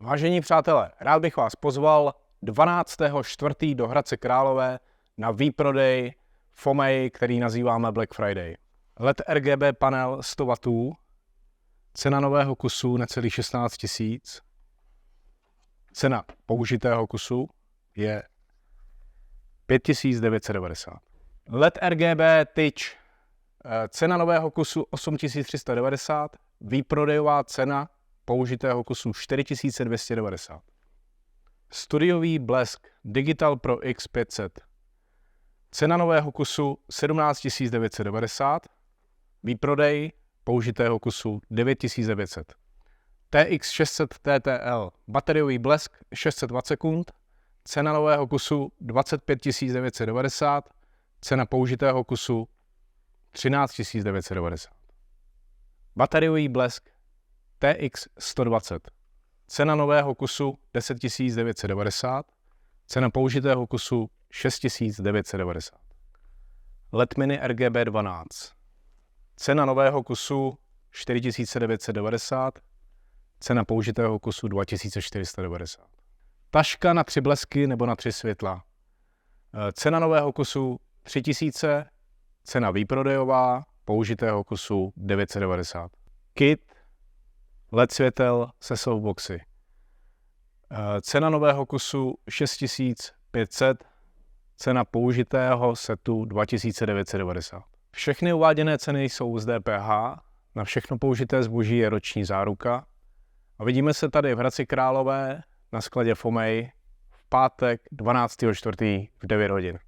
Vážení přátelé, rád bych vás pozval 12.4. do Hradce Králové na výprodej FOMEI, který nazýváme Black Friday. LED RGB panel 100 W, cena nového kusu necelých 16 000, cena použitého kusu je 5990. LED RGB tyč, cena nového kusu 8390, výprodejová cena použitého kusu 4290. Studiový blesk Digital Pro X500. Cena nového kusu 17 990. Výprodej použitého kusu 9900. TX600 TTL. Bateriový blesk 600 Wh. Cena nového kusu 25 990. Cena použitého kusu 13 990. Bateriový blesk TX120. Cena nového kusu 10 990. Cena použitého kusu 6 990. LED Mini RGB 12. Cena nového kusu 4 990. Cena použitého kusu 2490. Taška na 3 blesky nebo na 3 světla. Cena nového kusu 3000. Cena výprodejová použitého kusu 990. Kit LED světel se softboxy. Cena nového kusu 6500, cena použitého setu 2990. Všechny uváděné ceny jsou z DPH, na všechno použité zboží je roční záruka. A vidíme se tady v Hradci Králové na skladě FOMEI v pátek 12.4. v 9 hodin.